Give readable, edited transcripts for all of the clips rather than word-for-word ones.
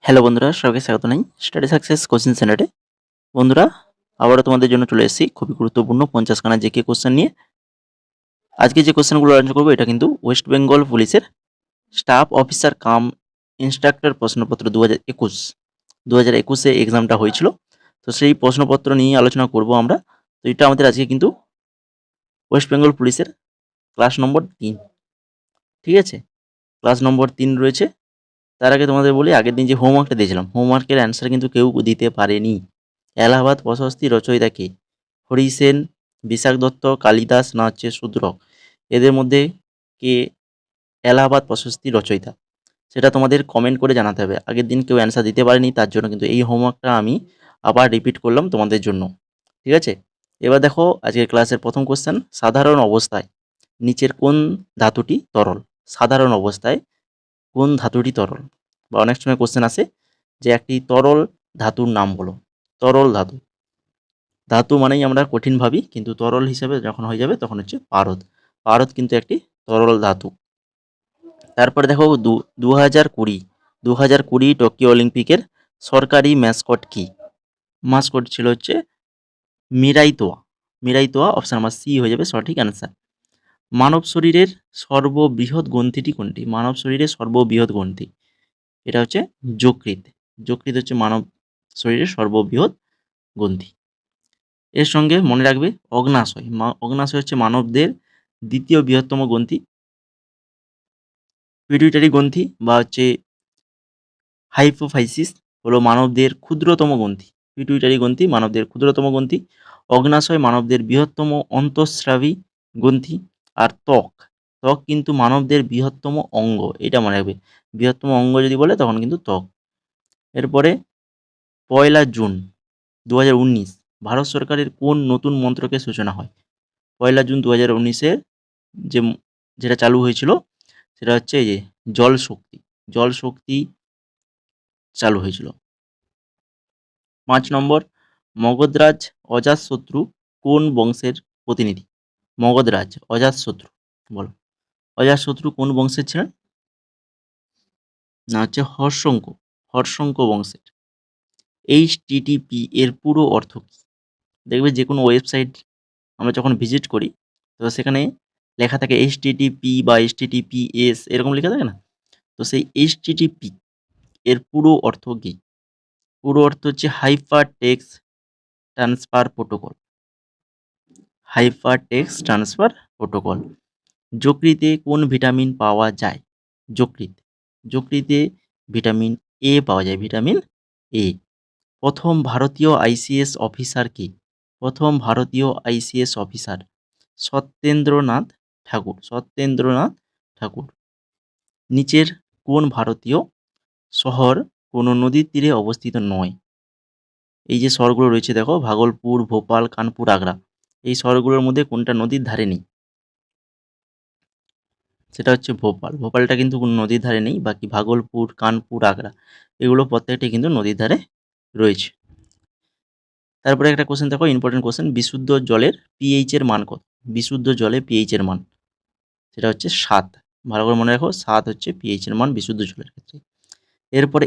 Hello বন্ধুরা, সবাইকে স্বাগত জানাই স্টাডি সাকসেস কোচিং সেন্টারে। বন্ধুরা, আবারও তোমাদের জন্য চলে এসেছি খুবই গুরুত্বপূর্ণ 50খানা জিকে কোশ্চেন নিয়ে। আজকে যে কোশ্চেনগুলো আলোচনা করবো এটা কিন্তু ওয়েস্ট বেঙ্গল পুলিশের স্টাফ অফিসার কাম ইন্সট্রাক্টর প্রশ্নপত্র 2021 এক্সামটা হয়েছিল। তো সেই প্রশ্নপত্র নিয়ে আলোচনা করব আমরা। তো এটা আমাদের আজকে কিন্তু ওয়েস্ট বেঙ্গল পুলিশের ক্লাস নম্বর 3, ঠিক আছে? ক্লাস নম্বর 3 রয়েছে। তার আগে তোমাদের বলি, আগের দিন যে হোমওয়ার্কটা দিয়েছিলাম, হোমওয়ার্কের অ্যান্সার কিন্তু কেউ দিতে পারেনি। এলাহাবাদ প্রশস্তি রচয়িতা কে? হরি সেন, বিশাখ দত্ত, কালিদাস না হচ্ছে শূদ্রক? এদের মধ্যে কে এলাহাবাদ প্রশস্তি রচয়িতা? সেটা তোমাদের কমেন্ট করে জানাতে হবে। আগের দিন কেউ অ্যান্সার দিতে পারেনি, তার জন্য কিন্তু এই হোমওয়ার্কটা আমি আবার রিপিট করলাম তোমাদের জন্য, ঠিক আছে? এবার দেখো আজকের ক্লাসের প্রথম কোশ্চেন, সাধারণ অবস্থায় নিচের কোন ধাতুটি তরল? সাধারণ অবস্থায় কোন ধাতুটি তরল? বা অনেক সময় কোশ্চেন আসে যে একটি তরল ধাতুর নাম বলো। তরল ধাতু, ধাতু মানেই আমরা কঠিন ভাবি, কিন্তু তরল হিসেবে যখন হয়ে যাবে তখন হচ্ছে পারদ। পারদ কিন্তু একটি তরল ধাতু। তারপরে দেখো 2020 টোকিও অলিম্পিকের সরকারি ম্যাসকট কি? মাস্কট ছিল হচ্ছে মিরাইতোয়া। মিরাইতোয়া, অপশন নাম্বার সি হয়ে যাবে সঠিক অ্যান্সার। মানব শরীরের সর্ববৃহৎ গ্রন্থিটি কোনটি? মানব শরীরের সর্ববৃহৎ গ্রন্থি এটা হচ্ছে যকৃৎ। যকৃৎ হচ্ছে মানব শরীরের সর্ববৃহৎ গ্রন্থি। এর সঙ্গে মনে রাখবে অগ্নাশয়। অগ্নাশয় হচ্ছে মানবদের দ্বিতীয় বৃহত্তম গ্রন্থি। পিটুইটারি গ্রন্থি বা হচ্ছে হাইপোফাইসিস হলো মানবদের ক্ষুদ্রতম গ্রন্থি। পিটুইটারি গ্রন্থি মানবদের ক্ষুদ্রতম গ্রন্থি। অগ্নাশয় মানবদের বৃহত্তম অন্তঃস্রাবী গ্রন্থি। আর ত্বক, ত্বক কিন্তু মানবদের বৃহত্তম অঙ্গ, এটা মনে রাখবে। বৃহত্তম অঙ্গ যদি বলে তখন কিন্তু ত্বক। এরপরে 1 জুন 2019 ভারত সরকারের কোন নতুন মন্ত্রকের সূচনা হয়? 1 জুন 2019-এর যেটা চালু হয়েছিল সেটা হচ্ছে এই যে জল শক্তি। জল শক্তি চালু হয়েছিল। 5 নম্বর, মগধরাজ অজাতশত্রু কোন বংশের প্রতিনিধি? মগধরাজ অজাতশত্রু, বলো। অজাতশত্রু কোন বংশের ছিলেন? না হচ্ছে হর্ষঙ্ক। হর্ষঙ্ক বংশের। HTTP এর পুরো অর্থ কি? দেখবে যে কোনো ওয়েবসাইট আমরা যখন ভিজিট করি তো সেখানে লেখা থাকে HTTP বা HTTPS এরকম লেখা থাকে না? তো সেই HTTP এর পুরো অর্থ কি? পুরো অর্থ হচ্ছে hyper text transfer protocol. Hyper text transfer protocol. যকৃতে কোন ভিটামিন পাওয়া যায়? যকৃতে ভিটামিন এ পাওয়া যায়, ভিটামিন এ। প্রথম ভারতীয় ICS অফিসার কে? প্রথম ভারতীয় ICS অফিসার সত্যেন্দ্রনাথ ঠাকুর। সত্যেন্দ্রনাথ ঠাকুর। নিচের কোন ভারতীয় শহর কোনো নদীর তীরে অবস্থিত নয়? এই যে শহরগুলো রয়েছে দেখো, ভাগলপুর, ভোপাল, কানপুর, আগ্রা, এই শহরগুলোর মধ্যে কোনটা নদীর ধারে নেই? সেটা হচ্ছে ভোপাল। ভোপালটা কিন্তু কোনো নদীর ধারে নেই। বাকি ভাগলপুর, কানপুর, আগ্রা এগুলো প্রত্যেকটি কিন্তু নদীর ধারে রয়েছে। তারপরে একটা কোশ্চেন দেখো, ইম্পর্টেন্ট কোশ্চেন, বিশুদ্ধ জলের পিএইচ এর মান কত? বিশুদ্ধ জলে পিএইচ এর মান সেটা হচ্ছে 7। ভালো করে মনে রাখো, 7 হচ্ছে পিএইচ এর মান বিশুদ্ধ জলের ক্ষেত্রে। এরপরে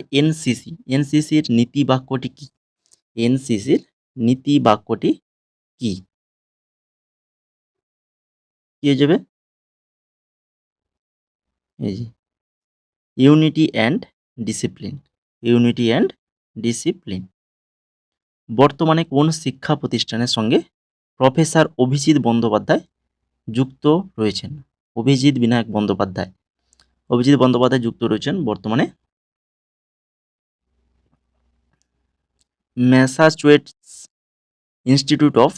এনসিসির নীতি বাক্যটি কি? এনসিসির নীতি বাক্যটি কি? কি হয়ে যাবে? এই যে unity and discipline. Unity and discipline. বর্তমানে কোন শিক্ষা প্রতিষ্ঠানের সঙ্গে প্রফেসর অভিজিৎ বন্দ্যোপাধ্যায় যুক্ত রয়েছেন? অভিজিৎ বিনায়ক বন্দ্যোপাধ্যায়। অভিজিৎ বন্দ্যোপাধ্যায় যুক্ত রয়েছেন বর্তমানে Massachusetts institute of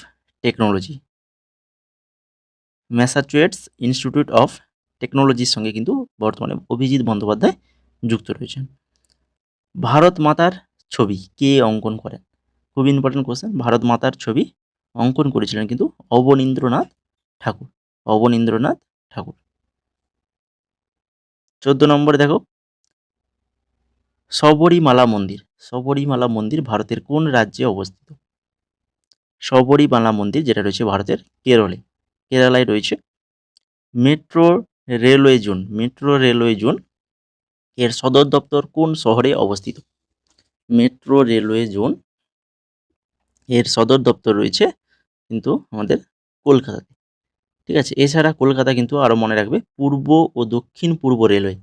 technology. Massachusetts institute of টেকনোলজির সঙ্গে কিন্তু বর্তমানে অভিজিৎ বন্দ্যোপাধ্যায় যুক্ত রয়েছেন। ভারত মাতার ছবি কে অঙ্কন করেন? খুব ইম্পর্টেন্ট কোশ্চেন। ভারত মাতার ছবি অঙ্কন করেছিলেন কিন্তু অবনীন্দ্রনাথ ঠাকুর। অবনীন্দ্রনাথ ঠাকুর। 14 নম্বরে দেখো, শবরীমালা মন্দির। শবরীমালা মন্দির ভারতের কোন রাজ্যে অবস্থিত? শবরীমালা মন্দির যেটা রয়েছে ভারতের কেরালায় রয়েছে। মেট্রো রেলওয়ে জোন এর সদর দপ্তর কোন শহরে অবস্থিত? মেট্রো রেলওয়ে জোন, এর সদর দপ্তর রয়েছে কিন্তু আমাদের কলকাতাতে। ঠিক আছে, এছাড়া কলকাতা কিন্তু আরও মনে রাখবে পূর্ব ও দক্ষিণ পূর্ব রেলওয়ে,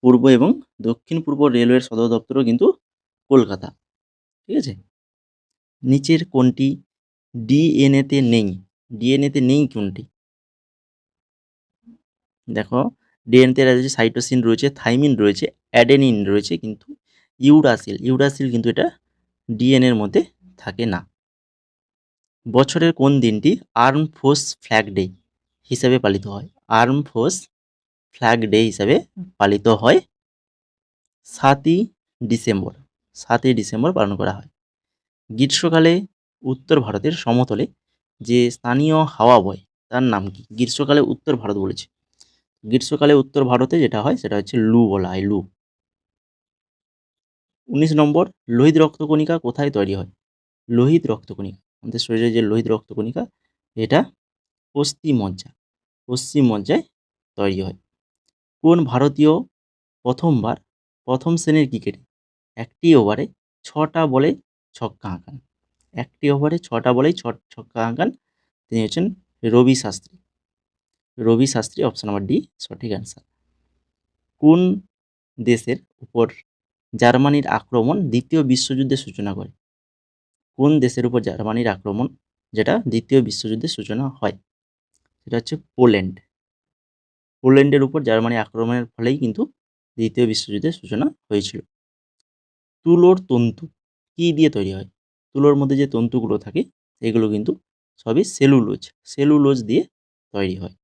পূর্ব এবং দক্ষিণ পূর্ব রেলওয়ের সদর দপ্তরও কিন্তু কলকাতা। ঠিক আছে, নিচের কোনটি ডিএনএতে নেই? ডিএনএতে নেই কোনটি? দেখো, ডিএনএতে রয়েছে সাইটোসিন রয়েছে, থাইমিন রয়েছে, অ্যাডেনিন রয়েছে, কিন্তু ইউরাসিল কিন্তু এটা ডিএনএর মধ্যে থাকে না। বছরের কোন দিনটি আর্ম ফোর্স ফ্ল্যাগ ডে হিসাবে পালিত হয়? আর্ম ফোর্স ফ্ল্যাগ ডে হিসাবে পালিত হয় 7ই ডিসেম্বর। 7ই ডিসেম্বর পালন করা হয়। গ্রীষ্মকালে উত্তর ভারতের সমতলে যে স্থানীয় হাওয়া বয় তার নাম কি? গ্রীষ্মকালে উত্তর ভারত বলেছে, গ্রীষ্মকালে উত্তর ভারতে যেটা হয় সেটা হচ্ছে লু বলা হয়, লু। 19 নম্বর, লোহিত রক্তকণিকা কোথায় তৈরি হয়? লোহিত রক্তকণিকা, আমাদের শরীরে যে লোহিত রক্তকণিকা, এটা পশ্চিম মজ্জায় তৈরি হয়। কোন ভারতীয় প্রথমবার প্রথম শ্রেণীর ক্রিকেটে একটি ওভারে 6টা বলে ছক্কা হাঁকান? একটি ওভারে 6টা বলেই ছক্কা হাঁকান, তিনি হচ্ছেন Ravi Shastri. Ravi Shastri, option number D সঠিক অ্যান্সার। কোন দেশের উপর জার্মানির আক্রমণ দ্বিতীয় বিশ্বযুদ্ধের সূচনা করে? কোন দেশের উপর জার্মানির আক্রমণ যেটা দ্বিতীয় বিশ্বযুদ্ধের সূচনা হয়? সেটা হচ্ছে পোল্যান্ড। পোল্যান্ডের উপর জার্মানি আক্রমণের ফলেই কিন্তু দ্বিতীয় বিশ্বযুদ্ধের সূচনা হয়েছিল। তুলোর তন্তু কী দিয়ে তৈরি হয়? তুলোর মধ্যে যে তন্তুগুলো থাকে এগুলো কিন্তু সবই সেলুলোজ দিয়ে তৈরি হয়।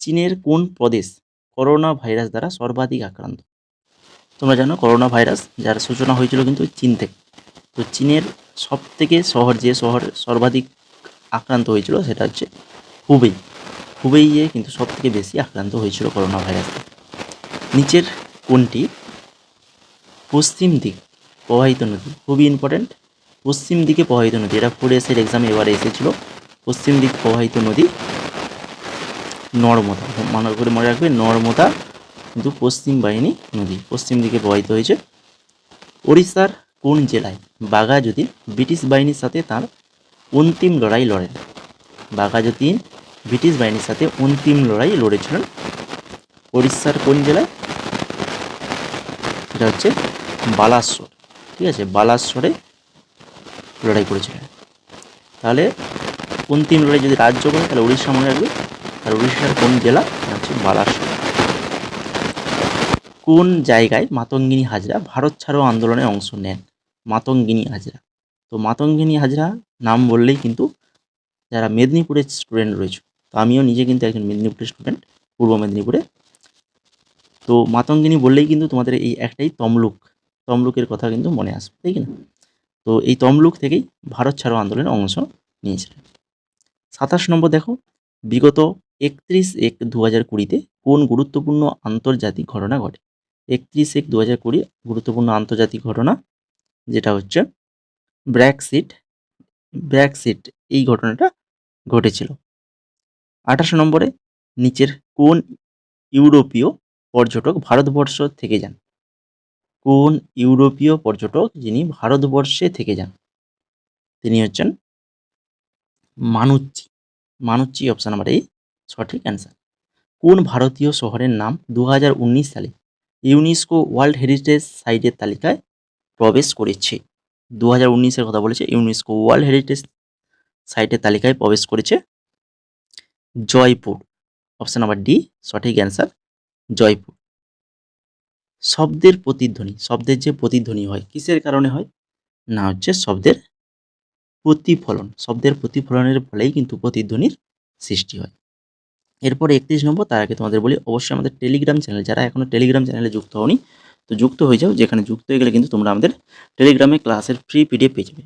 চীনের কোন প্রদেশ করোনা ভাইরাস দ্বারা সর্বাধিক আক্রান্ত? তোমরা জানো করোনা ভাইরাস যার সূচনা হয়েছিল কিন্তু চীন থেকে। তো চীনের সবথেকে যে শহর সর্বাধিক আক্রান্ত হয়েছিল সেটা হচ্ছে হুবেইয়ে কিন্তু সবথেকে বেশি আক্রান্ত হয়েছিল করোনা ভাইরাস। নিচের কোনটি পশ্চিম দিক প্রবাহিত নদী? খুবই ইম্পর্ট্যান্ট, পশ্চিম দিকে প্রবাহিত নদী, এটা 4S এক্সামে এবারে এসেছিল। পশ্চিম দিক প্রবাহিত নদী নর্মদা, মনে রাখবে নর্মদা কিন্তু পশ্চিম বাহিনী নদী, পশ্চিম দিকে প্রবাহিত হয়েছে। ওড়িশার কোন জেলায় বাঘাযতীন ব্রিটিশ বাহিনীর সাথে তার অন্তিম লড়াই লড়েন? বাঘাযতীন ব্রিটিশ বাহিনীর সাথে অন্তিম লড়াই লড়েছিলেন ওড়িশার কোন জেলায়? সেটা হচ্ছে বালাসোর। ঠিক আছে, বালাসোরে লড়াই করেছিলেন। তাহলে অন্তিম লড়াই যদি রাজ্য বলে তাহলে উড়িষ্যা মনে রাখবে, আর উড়িষ্যার কোন জেলা? হচ্ছে বালাসোর। কোন জায়গায় মাতঙ্গিনী হাজরা ভারত ছাড়ো আন্দোলনে অংশ নেন? মাতঙ্গিনী হাজরা, তো মাতঙ্গিনী হাজরা নাম বললেই কিন্তু যারা মেদিনীপুরের স্টুডেন্ট রয়েছে, তো আমিও নিজে কিন্তু একজন মেদিনীপুরের স্টুডেন্ট, পূর্ব মেদিনীপুরে, তো মাতঙ্গিনী বললেই কিন্তু তোমাদের এই একটাই তমলুকের কথা কিন্তু মনে আসবে, তাই না? তো এই তমলুক থেকেই ভারত ছাড়ো আন্দোলনে অংশ নিয়েছিলেন। 27 নম্বর দেখো, বিগত 31/1/2020 কোন গুরুত্বপূর্ণ আন্তর্জাতিক ঘটনা ঘটে? 31/1/2020 গুরুত্বপূর্ণ আন্তর্জাতিক ঘটনা যেটা হচ্ছে ব্র্যাক্সিট, এই ঘটনাটা ঘটেছিল। 28 নম্বরে, নিচের কোন ইউরোপীয় পর্যটক ভারতবর্ষ থেকে যান? কোন ইউরোপীয় পর্যটক যিনি ভারতবর্ষে থেকে যান? তিনি হচ্ছেন মানুচ্চি, অপশন নাম্বার এই সঠিক অ্যান্সার। কোন ভারতীয় শহরের নাম 2019 সালে ইউনেস্কো ওয়ার্ল্ড হেরিটেজ সাইটের তালিকায় প্রবেশ করেছে? 2019-এর কথা বলেছে, ইউনেস্কো ওয়ার্ল্ড হেরিটেজ সাইটের তালিকায় প্রবেশ করেছে জয়পুর, অপশন নাম্বার ডি সঠিক অ্যান্সার, জয়পুর। শব্দের যে প্রতিধ্বনি হয় কিসের কারণে হয়? না হচ্ছে শব্দের প্রতিফলনের ফলেই কিন্তু প্রতিধ্বনির সৃষ্টি হয়। এরপর 31 নম্বর, তার আগে তোমাদের বলি অবশ্যই আমাদের টেলিগ্রাম চ্যানেল, যারা এখনও টেলিগ্রাম চ্যানেলে যুক্ত হওনি তো যুক্ত হয়ে যাও, যেখানে যুক্ত হয়ে গেলে কিন্তু তোমরা আমাদের টেলিগ্রামে ক্লাসের ফ্রি পিডিএফ পেয়ে যাবে।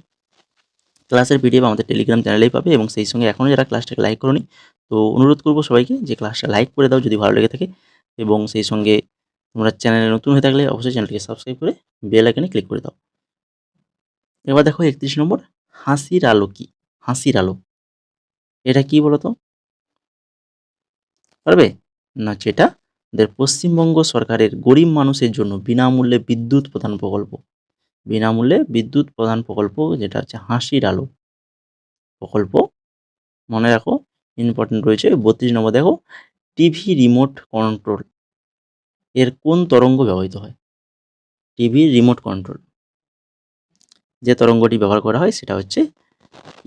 ক্লাসের পিডিএফ আমাদের টেলিগ্রাম চ্যানেলেই পাবে, এবং সেই সঙ্গে এখনও যারা ক্লাসটাকে লাইক করোনি তো অনুরোধ করবো সবাইকে যে ক্লাসটা লাইক করে দাও যদি ভালো লেগে থাকে, এবং সেই সঙ্গে তোমরা চ্যানেলে নতুন হয়ে থাকলে অবশ্যই চ্যানেলটিকে সাবস্ক্রাইব করে বেল আইকনে ক্লিক করে দাও। এবার দেখো 31 নম্বর, হাসির আলো কি? হাসির আলো এটা কি বলতো পারবে? না, যেটা পশ্চিমবঙ্গ সরকারের গরিব মানুষের জন্য বিনামূল্যে বিদ্যুৎ প্রদান প্রকল্প। বিনামূল্যে বিদ্যুৎ প্রদান প্রকল্প, যেটা হচ্ছে হাসির আলো প্রকল্প, মনে রাখো, ইম্পর্টেন্ট রয়েছে। 32 নম্বর দেখো, টিভি রিমোট কন্ট্রোল এর কোন তরঙ্গ ব্যবহৃত হয়? টিভি রিমোট কন্ট্রোল যে তরঙ্গটি ব্যবহার করা হয় সেটা হচ্ছে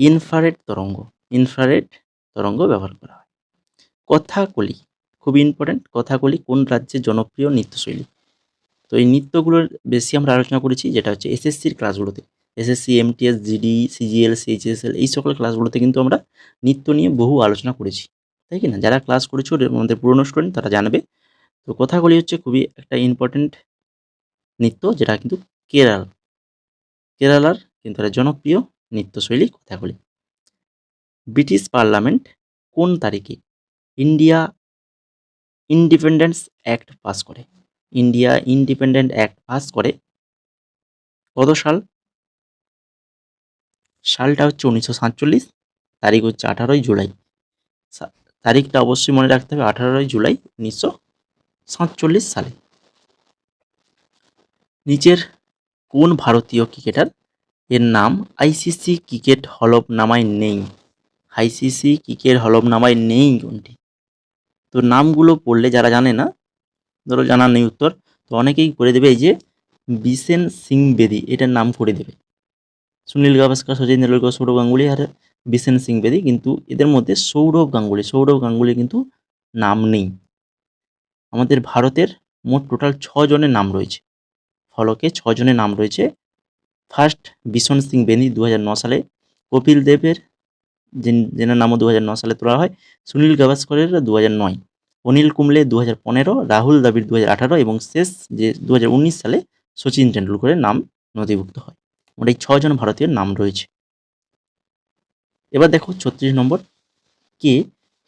ইনফ্রারেড তরঙ্গ। ইনফ্রারেড তরঙ্গ ব্যবহার করা হয়। কথাকলি, খুবই ইম্পর্টেন্ট। কথাকলি কোন রাজ্যের জনপ্রিয় নৃত্যশৈলী? তো এই নৃত্যগুলোর বেশি আমরা আলোচনা করেছি, যেটা হচ্ছে এসএসসির ক্লাসগুলোতে। SSC, MTS, GD, CGL, CHSL এই সকল ক্লাসগুলোতে কিন্তু আমরা নৃত্য নিয়ে বহু আলোচনা করেছি, তাই কি না? যারা ক্লাস করেছো আমাদের পুরনো স্টুডেন্ট তারা জানবে। তো কথাকলি হচ্ছে খুবই একটা ইম্পর্টেন্ট নৃত্য, যেটা কিন্তু কেরালার কিন্তু একটা জনপ্রিয় নৃত্যশৈলী কথাকলি। ব্রিটিশ পার্লামেন্ট কোন তারিখে ইন্ডিয়া ইন্ডিপেন্ডেন্স অ্যাক্ট পাস করে? ইন্ডিয়া ইন্ডিপেন্ডেন্ট অ্যাক্ট পাস করে কত সাল? সালটা হচ্ছে 1947, তারিখ হচ্ছে 18ই জুলাই। তারিখটা অবশ্যই মনে রাখতে হবে, 18ই জুলাই 1947 সালে। নিচের কোন ভারতীয় ক্রিকেটার এর নাম আইসিসি ক্রিকেট হলফনামায় নেই? আইসিসি ক্রিকেট হলফনামায় নেই কোনটি? তো নামগুলো পড়লে যারা জানে না, ধরো জানার নেই উত্তর, তো অনেকেই করে দেবে এই যে বিশেন সিং বেদি, এটার নাম করে দেবে। সুনীল গাভাস্কার, সচিন তেন্ডুলকর, সৌরভ গাঙ্গুলি আর বিশেন সিং বেদি, কিন্তু এদের মধ্যে সৌরভ গাঙ্গুলি কিন্তু নাম নেই। আমাদের ভারতের মোট টোটাল 6 জনের নাম রয়েছে, ফলকে 6 জনের নাম রয়েছে। ফার্স্ট বিশন সিং বেদি 2009 সালে, কপিল দেবের যেনার নামও 2009 সালে তোলা হয়, সুনীল গাভাস্করের 2009, অনিল কুম্বলে 2015, রাহুল দ্রাবিড় 2018 এবং শেষ যে 2019 সালে সচিন তেন্ডুলকরের নাম নথিভুক্ত হয়। মোট এই 6 জন ভারতীয় নাম রয়েছে। এবার দেখো 36 নম্বর, কে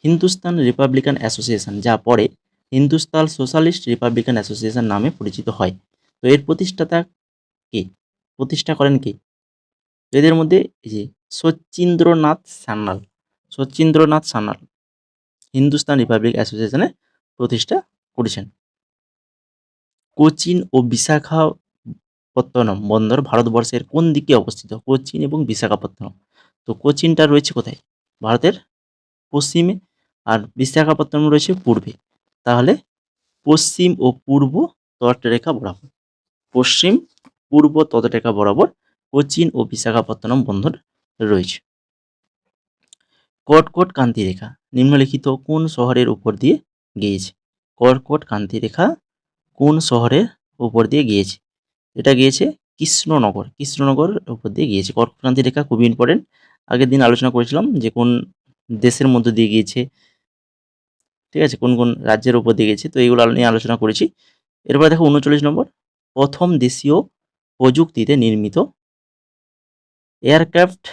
হিন্দুস্তান রিপাবলিকান অ্যাসোসিয়েশন, যা পরে হিন্দুস্তান সোশ্যালিস্ট রিপাবলিকান অ্যাসোসিয়েশন নামে পরিচিত হয়? তো এর প্রতিষ্ঠাতা কে? প্রতিষ্ঠা করেন কে? এদের মধ্যে এই যে সচিন্দ্রনাথ সান্যাল হিন্দুস্তান রিপাবলিক অ্যাসোসিয়েশনের প্রতিষ্ঠা করেছেন। কোচিন ও বিশাখাপত্তনম বন্দর ভারতবর্ষের কোন দিকে অবস্থিত? কোচিন এবং বিশাখাপত্তনম, তো কোচিনটা রয়েছে কোথায়? ভারতের পশ্চিমে, আর বিশাখাপত্তনম রয়েছে পূর্বে। তাহলে পশ্চিম ও পূর্ব তটরেখা বরাবর, পশ্চিম পূর্ব তটরেখা বরাবর কোচিন ও বিশাখাপত্তনম বন্দর রয়েছে। কর্কট ক্রান্তি রেখা নিম্নলিখিত কোন শহরের উপর দিয়ে গিয়েছে? কর্কট ক্রান্তি রেখা কোন শহরের উপর দিয়ে গিয়েছে? এটা গিয়েছে কৃষ্ণনগরের উপর দিয়ে গিয়েছে। কর্কট ক্রান্তি রেখা খুবই ইম্পর্টেন্ট, আগের দিন আলোচনা করেছিলাম যে কোন দেশের মধ্য দিয়ে গিয়েছে, ঠিক আছে, কোন কোন রাজ্যের উপর দিয়ে গেছে, তো এইগুলো নিয়ে আলোচনা করেছি। এরপরে দেখো 39 নম্বর, প্রথম দেশীয় প্রযুক্তিতে নির্মিত এয়ারক্রাফট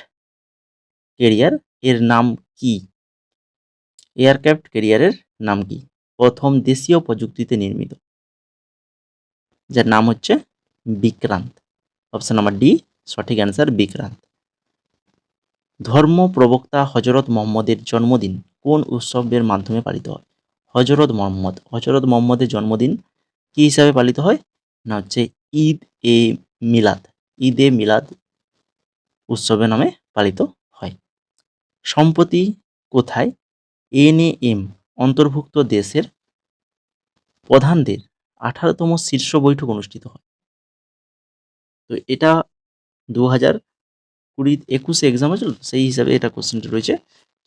ক্যারিয়ার এর নাম কি? এয়ারক্রাফট ক্যারিয়ারের নাম কি? প্রথম দেশীয় প্রযুক্তিতে নির্মিত, যার নাম হচ্ছে বিক্রান্ত। অপশন নাম্বার ডি সঠিক অ্যান্সার, বিক্রান্ত। ধর্ম প্রবক্তা হজরত মোহাম্মদের জন্মদিন কোন উৎসবের মাধ্যমে পালিত হয়? হজরত মোহাম্মদের জন্মদিন কি হিসাবে পালিত হয়? না হচ্ছে ঈদ এ মিলাদ উৎসবের নামে পালিত হয়। সম্প্রতি কোথায় এনএএম অন্তর্ভুক্ত দেশের প্রধানদের 18তম শীর্ষ বৈঠক অনুষ্ঠিত হয়? তো এটা 2020-21 এক্সাম হয়েছিল, সেই হিসাবে এটা কোশ্চেনটা রয়েছে।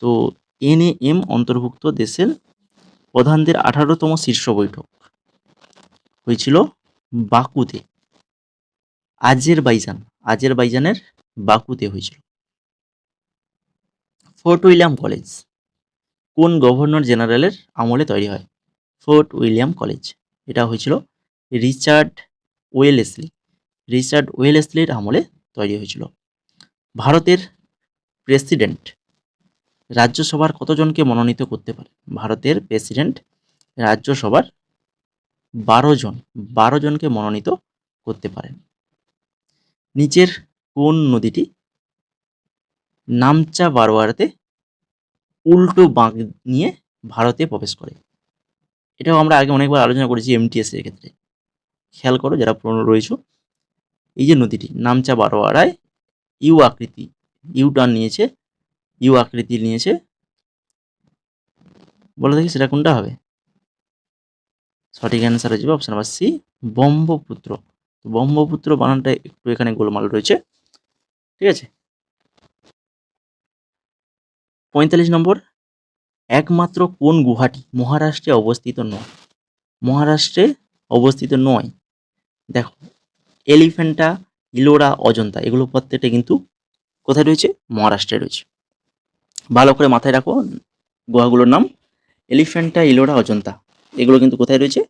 তো এনএএম অন্তর্ভুক্ত দেশের প্রধানদের 18তম শীর্ষ বৈঠক হয়েছিল বাকুতে, আজেরবাইজানের বাকুতে হয়েছিল। ফোর্ট উইলিয়াম কলেজ কোন গভর্নর জেনারেলের আমলে তৈরি হয়? ফোর্ট উইলিয়াম কলেজ, এটা হয়েছিল রিচার্ড ওয়েলেসলির আমলে তৈরি হয়েছিল। ভারতের প্রেসিডেন্ট রাজ্যসভার কতজনকে মনোনীত করতে পারে? ভারতের প্রেসিডেন্ট রাজ্যসভার 12 জনকে মনোনীত করতে পারেন। নিচের কোন নদীটি নামচা বারোয়ারাতে উল্টো বাঁক নিয়ে ভারতে প্রবেশ করে? এটাও আমরা আগে অনেকবার আলোচনা করেছি এমটিএস এর ক্ষেত্রে, খেয়াল করো যারা পুরনো রয়েছে। এই যে নদীটি নামচা বারোয়ারায় ইউ আকৃতি, ইউ টার্ন নিয়েছে, ইউ আকৃতি নিয়েছে, বলে দেখি সেটা কোনটা হবে। সঠিক অ্যান্সার হয়ে যাবে option number C, Brahmaputra. Brahmaputra বানানটা একটু এখানে গোলমাল রয়েছে, ঠিক আছে। 45 নম্বর, একমাত্র কোন গুহাটি মহারাষ্ট্রে অবস্থিত নয়? মহারাষ্ট্রে অবস্থিত নয়। দেখো, এলিফ্যান্টা, ইলোরা, অজন্তা এগুলো প্রত্যেকটা কিন্তু কোথায় রয়েছে? মহারাষ্ট্রে রয়েছে। ভালো করে মাথায় রাখো গুহাগুলোর নাম, এলিফ্যান্টা, ইলোরা, অজন্তা এগুলো কিন্তু কোথায় রয়েছে?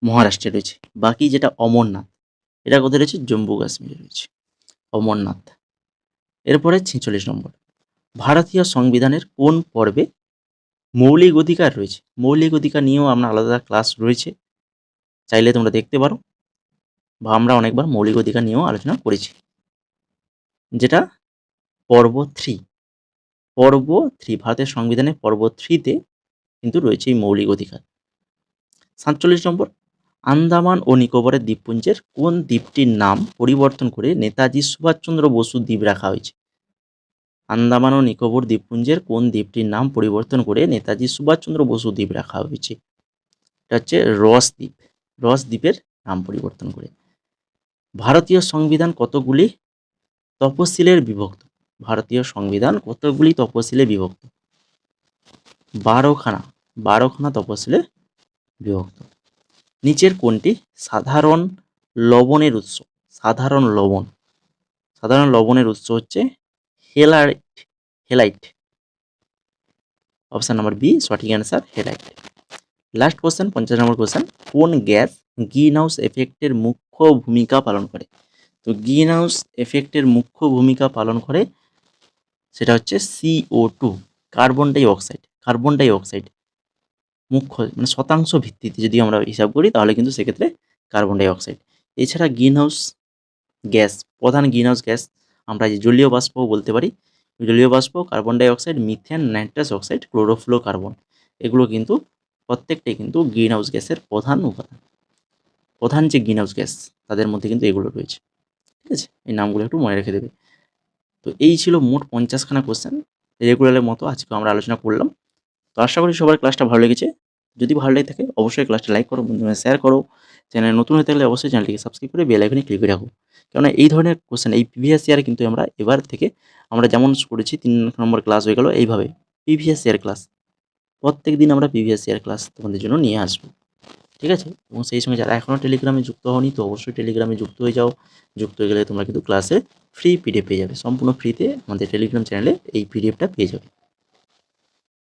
মহারাষ্ট্রে রয়েছে। বাকি যেটা অমরনাথ, এটা কোথায় রয়েছে? জম্মু কাশ্মীরে রয়েছে অমরনাথ। এরপরে 46 নম্বর, ভারতীয় সংবিধানের কোন পর্বে মৌলিক অধিকার রয়েছে? মৌলিক অধিকার নিয়েও আমরা আলাদা ক্লাস রয়েছে, চাইলে তোমরা দেখতে পারো, বা আমরা অনেকবার মৌলিক অধিকার নিয়েও আলোচনা করেছি। যেটা পর্ব 3, পর্ব 3 ভারতের সংবিধানের পর্ব 3-তে কিন্তু রয়েছে এই মৌলিক অধিকার। 47 নম্বর, আন্দামান ও নিকোবরের দ্বীপপুঞ্জের কোন দ্বীপটির নাম পরিবর্তন করে নেতাজি সুভাষচন্দ্র বসু দ্বীপ রাখা হয়েছে? আন্দামান ও নিকোবর দ্বীপপুঞ্জের কোন দ্বীপটির নাম পরিবর্তন করে নেতাজি সুভাষচন্দ্র বসু দ্বীপ রাখা হয়েছে? এটা হচ্ছে রস দ্বীপ। রস দ্বীপের নাম পরিবর্তন করে। ভারতীয় সংবিধান কতগুলি তফসিলের বিভক্ত? ভারতীয় সংবিধান কতগুলি তফসিলে বিভক্ত? 12খানা, 12খানা তফসিলে বিভক্ত। নিচের কোনটি সাধারণ লবণের উৎস? সাধারণ লবণ, সাধারণ লবণের উৎস হচ্ছে হেলাইট, হেলাইট। অপশন নাম্বার বি সঠিক অ্যান্সার, হেলাইট। লাস্ট কোশ্চেন, 50 নম্বর কোশ্চেন, কোন গ্যাস গ্রিন হাউস এফেক্টের মুখ্য ভূমিকা পালন করে? তো গ্রিন হাউস এফেক্টের মুখ্য ভূমিকা পালন করে সেটা হচ্ছে CO2, carbon die oxide. Carbon die oxide মুখ্য, মানে শতাংশ ভিত্তিতে যদি আমরা হিসাব করি তাহলে কিন্তু সেক্ষেত্রে কার্বন ডাই অক্সাইড। এছাড়া গ্রিন হাউস গ্যাস, প্রধান গ্রিন হাউস গ্যাস আমরা যে জলীয় বাষ্পও বলতে পারি, জলীয় বাষ্প, carbon dioxide, methane, nitrous oxide, chlorofluorocarbon এগুলো কিন্তু প্রত্যেকটাই কিন্তু গ্রিন হাউস গ্যাসের প্রধান উপাদান। প্রধান যে গ্রিন হাউস গ্যাস তাদের মধ্যে কিন্তু এগুলো রয়েছে, ঠিক আছে। এই নামগুলো একটু মনে রেখে দেবে। তো এই ছিল মোট 50খানা কোশ্চেন রেগুলারের মতো আজকে আমরা আলোচনা করলাম। তো আশা করি সবার ক্লাসটা ভালো লেগেছে। যদি ভালো লেগে থাকে অবশ্যই ক্লাসটা লাইক করো, বন্ধুদের শেয়ার করো। চ্যানেলে নতুন হয়ে থাকলে অবশ্যই চ্যানেলটিকে সাবস্ক্রাইব করে বেল আইকনে ক্লিক করে রাখো। কেননা এই ধরনের কোশ্চেন এই প্রিভিয়াস ইয়ারে কিন্তু আমরা এবার থেকে আমরা যেমন করেছি 3 নম্বর ক্লাস হয়ে গেল, এইভাবে প্রিভিয়াস ইয়ার ক্লাস প্রত্যেক দিন আমরা প্রিভিয়াস ইয়ার ক্লাস তোমাদের জন্য নিয়ে আসবো, ঠিক আছে। এবং সেই সঙ্গে যারা এখনও টেলিগ্রামে যুক্ত হওনি তো অবশ্যই টেলিগ্রামে যুক্ত হয়ে যাও। যুক্ত হয়ে গেলে তোমরা কিন্তু ক্লাসে ফ্রি পিডিএফ পেয়ে যাবে, সম্পূর্ণ ফ্রিতে আমাদের টেলিগ্রাম চ্যানেলে এই পিডিএফটা পেয়ে যাবে।